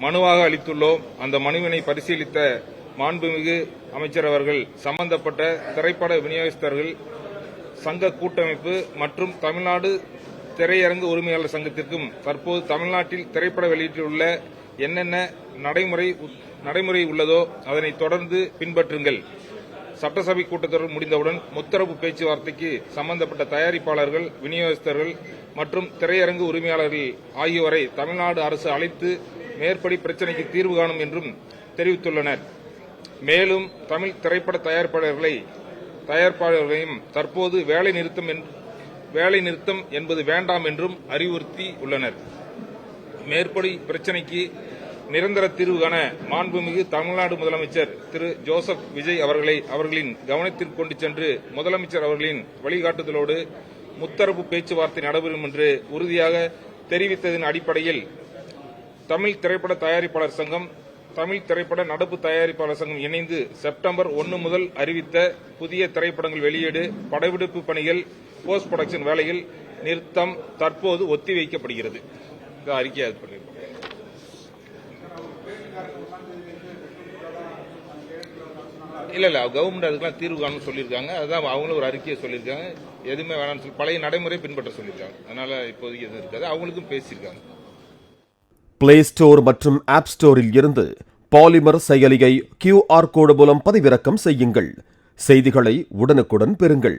மனுவாக அளித்துள்ளோம். அந்த மனுவினை பரிசீலித்த மாண்புமிகு அமைச்சர் அவர்கள் சம்பந்தப்பட்ட திரைப்பட விநியோகஸ்தர்கள் சங்க கூட்டமைப்பு மற்றும் தமிழ்நாடு திரையரங்கு உரிமையாளர் சங்கத்திற்கும் தற்போது தமிழ்நாட்டில் திரைப்பட வெளியீட்டில் உள்ள என்னென்ன நடைமுறை உள்ளதோ அதனை தொடர்ந்து பின்பற்றுங்கள். சட்டசபை கூட்டத்தொடர் முடிந்தவுடன் முத்தரப்பு பேச்சுவார்த்தைக்கு சம்பந்தப்பட்ட தயாரிப்பாளர்கள், விநியோகஸ்தர்கள் மற்றும் திரையரங்கு உரிமையாளர்கள் ஆகியோரை தமிழ்நாடு அரசு அழைத்து மேற்படி பிரச்சினைக்கு தீர்வு காணும் என்றும் தெரிவித்துள்ளனர். மேலும் தமிழ் திரைப்பட தயாரிப்பாளர்களையும் தற்போது வேலை நிறுத்தம் என்பது வேண்டாம் என்றும் அறிவுறுத்தி உள்ளனர். மேற்படி பிரச்சினைக்கு நிரந்தர தீர்வு காண மாண்புமிகு தமிழ்நாடு முதலமைச்சர் திரு ஜோசப் விஜய் அவர்களின் கவனத்திற்கு கொண்டு சென்று முதலமைச்சர் அவர்களின் வழிகாட்டுதலோடு முத்தரப்பு பேச்சுவார்த்தை நடைபெறும் என்று உறுதியாக தெரிவித்ததன் அடிப்படையில் தமிழ் திரைப்பட தயாரிப்பாளர் சங்கம், தமிழ் திரைப்பட நடப்பு தயாரிப்பாளர் சங்கம் இணைந்து செப்டம்பர் 1 முதல் அறிவித்த புதிய திரைப்படங்கள் வெளியீடு, படப்பிடிப்பு பணிகள், போஸ்ட் புரொடக்ஷன் வேலைகள் நிறுத்தம் தற்போது ஒத்திவைக்கப்படுகிறது. அறிக்கை பண்ணியிருக்கோம். இல்ல கவர்மெண்ட் அதுக்கெல்லாம் தீர்வு காணும் சொல்லியிருக்காங்க. அதுதான் அவங்களும் ஒரு அறிக்கையை சொல்லியிருக்காங்க. எதுவுமே வேணாம்னு சொல்லி பழைய நடைமுறை பின்பற்ற சொல்லியிருக்காங்க. அதனால இப்போதைக்கு எதுவும் இருக்காது. அவங்களுக்கும் பேசியிருக்காங்க. பிளே ஸ்டோர் மற்றும் ஆப் ஸ்டோரில் இருந்து பாலிமர் செயலியை QR கோடு மூலம் பதிவிறக்கம் செய்யுங்கள். செய்திகளை உடனுக்குடன் பெறுங்கள்.